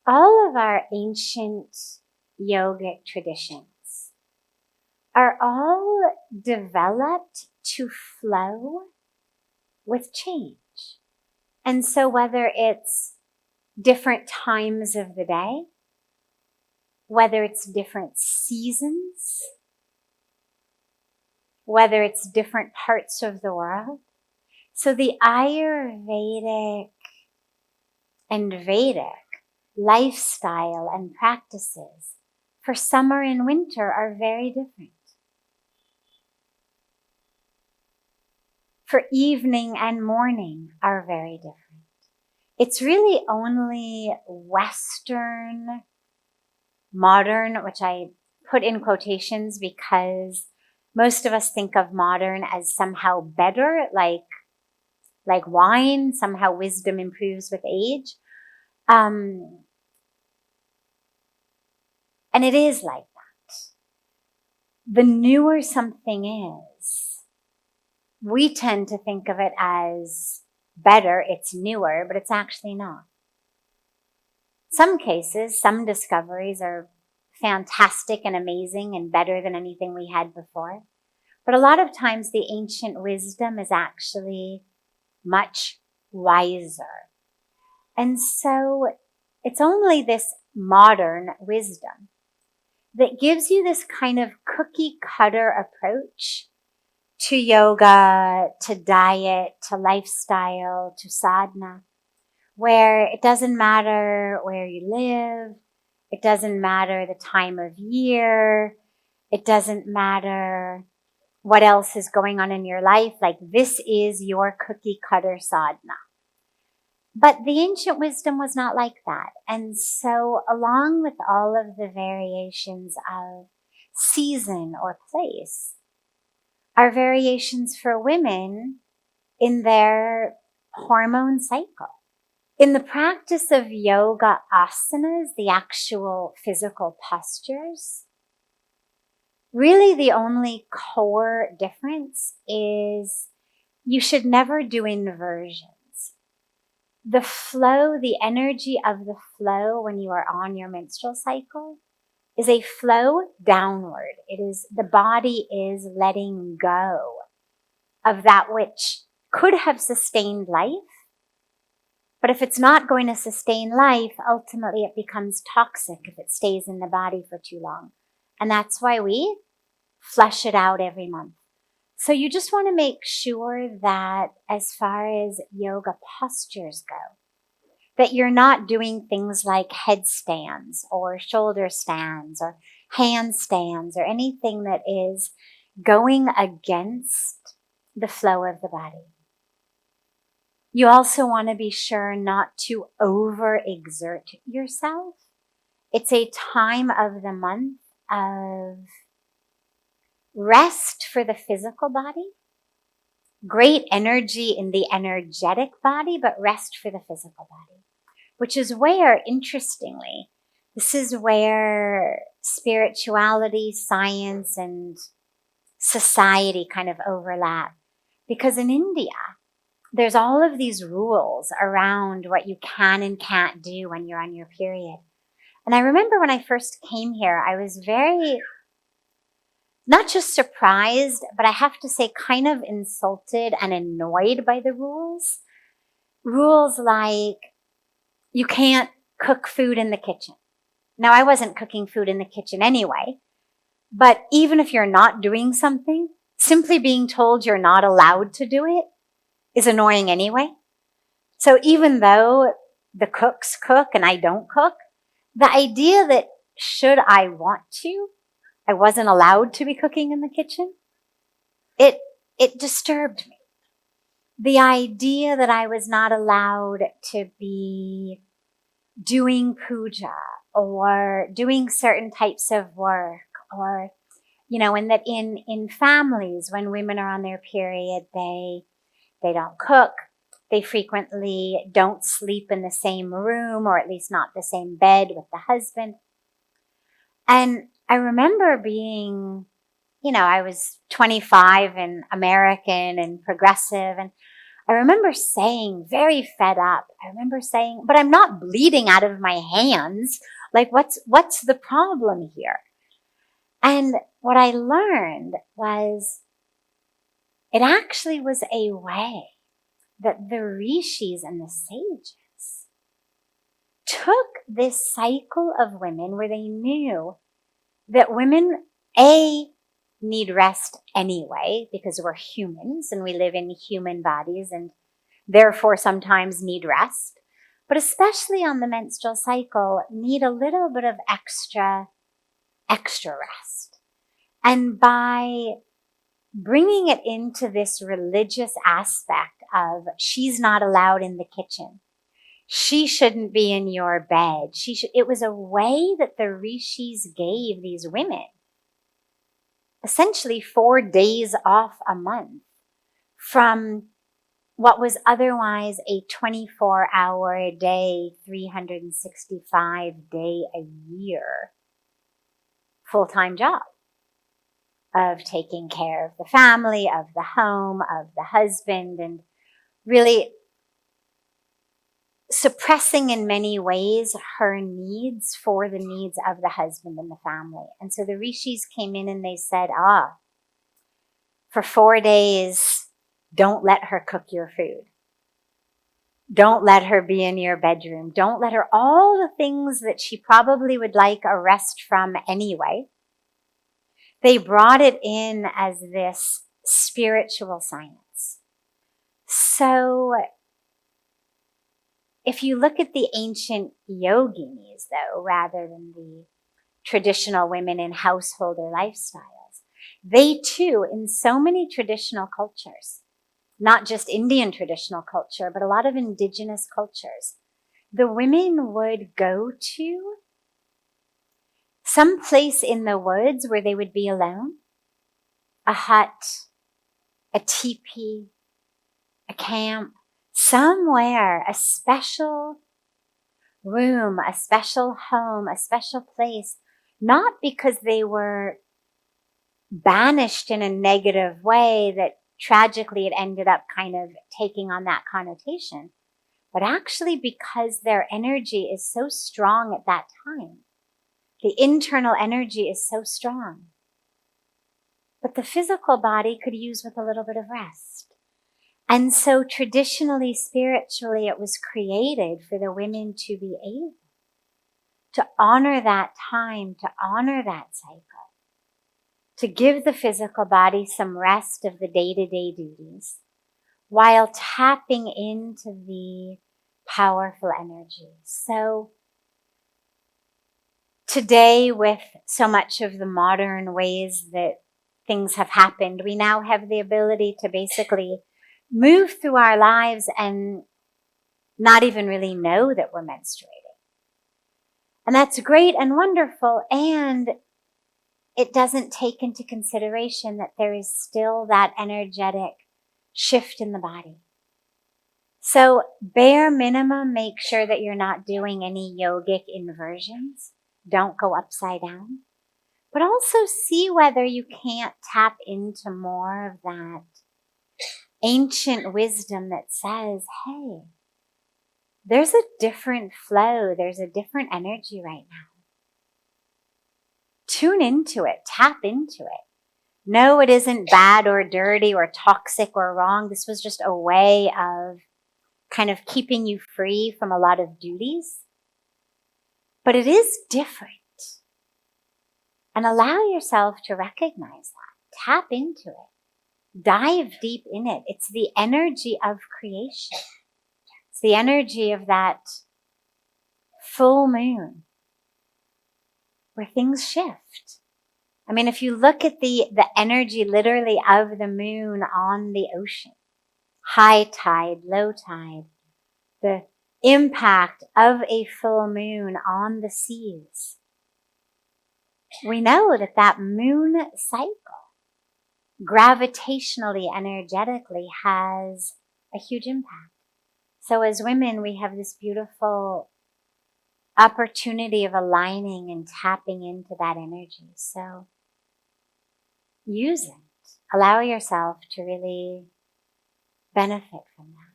all of our ancient yogic traditions are all developed to flow with change. And so whether it's different times of the day, whether it's different seasons, whether it's different parts of the world. So the Ayurvedic and Vedic lifestyle and practices for summer and winter are very different. For evening and morning are very different. It's really only Western, modern, which I put in quotations because most of us think of modern as somehow better, like wine, somehow wisdom improves with age. And it is like that. The newer something is, we tend to think of it as better, it's newer, but it's actually not. Some cases, some discoveries are fantastic and amazing and better than anything we had before. But a lot of times the ancient wisdom is actually much wiser. And so it's only this modern wisdom that gives you this kind of cookie cutter approach to yoga, to diet, to lifestyle, to sadhana, where it doesn't matter where you live, it doesn't matter the time of year, it doesn't matter what else is going on in your life, like this is your cookie cutter sadhana. But the ancient wisdom was not like that. And so along with all of the variations of season or place, are variations for women in their hormone cycle. In the practice of yoga asanas, the actual physical postures, really the only core difference is you should never do inversions. The flow, the energy of the flow when you are on your menstrual cycle is a flow downward. It is, the body is letting go of that which could have sustained life. But if it's not going to sustain life, ultimately it becomes toxic if it stays in the body for too long. And that's why we flush it out every month. So you just want to make sure that as far as yoga postures go, that you're not doing things like headstands or shoulder stands or handstands or anything that is going against the flow of the body. You also want to be sure not to overexert yourself. It's a time of the month of rest for the physical body, great energy in the energetic body, but rest for the physical body, which is where, interestingly, this is where spirituality, science, and society kind of overlap. Because in India, there's all of these rules around what you can and can't do when you're on your period. And I remember when I first came here, I was very, not just surprised, but I have to say kind of insulted and annoyed by the rules. Rules like you can't cook food in the kitchen. Now, I wasn't cooking food in the kitchen anyway, but even if you're not doing something, simply being told you're not allowed to do it is annoying anyway. So even though the cooks cook and I don't cook, the idea that should I want to, I wasn't allowed to be cooking in the kitchen, it disturbed me. The idea that I was not allowed to be doing puja or doing certain types of work, or, and that in families, when women are on their period, they don't cook. They frequently don't sleep in the same room, or at least not the same bed with the husband. And I remember being, I was 25 and American and progressive, and I remember saying, very fed up, but I'm not bleeding out of my hands. Like, what's the problem here? And what I learned was it actually was a way that the rishis and the sages took this cycle of women where they knew that women, need rest anyway, because we're humans and we live in human bodies and therefore sometimes need rest, but especially on the menstrual cycle, need a little bit of extra rest. And by bringing it into this religious aspect of she's not allowed in the kitchen, she shouldn't be in your bed, it was a way that the rishis gave these women essentially 4 days off a month from what was otherwise a 24-hour a day, 365 day a year full-time job of taking care of the family, of the home, of the husband, and really suppressing in many ways her needs for the needs of the husband and the family. And so the rishis came in and they said, for 4 days, don't let her cook your food. Don't let her be in your bedroom. Don't let her, all the things that she probably would like a rest from anyway. They brought it in as this spiritual science. So if you look at the ancient yoginis, though, rather than the traditional women in householder lifestyles, they too, in so many traditional cultures, not just Indian traditional culture, but a lot of indigenous cultures, the women would go to some place in the woods where they would be alone, a hut, a teepee, a camp, somewhere, a special room, a special home, a special place, not because they were banished in a negative way that tragically it ended up kind of taking on that connotation, but actually because their energy is so strong at that time. The internal energy is so strong. But the physical body could use with a little bit of rest. And so traditionally, spiritually, it was created for the women to be able to honor that time, to honor that cycle, to give the physical body some rest of the day-to-day duties while tapping into the powerful energy. So today, with so much of the modern ways that things have happened, we now have the ability to basically move through our lives and not even really know that we're menstruating. And that's great and wonderful. And it doesn't take into consideration that there is still that energetic shift in the body. So bare minimum, make sure that you're not doing any yogic inversions. Don't go upside down. But also see whether you can't tap into more of that ancient wisdom that says, hey, there's a different flow. There's a different energy right now. Tune into it. Tap into it. No, it isn't bad or dirty or toxic or wrong. This was just a way of kind of keeping you free from a lot of duties. But it is different. And allow yourself to recognize that. Tap into it. Dive deep in it. It's the energy of creation. It's the energy of that full moon where things shift. I mean, if you look at the energy literally of the moon on the ocean, high tide, low tide, the impact of a full moon on the seas, we know that that moon cycle gravitationally, energetically has a huge impact. So as women, we have this beautiful opportunity of aligning and tapping into that energy. So use it. Allow yourself to really benefit from that.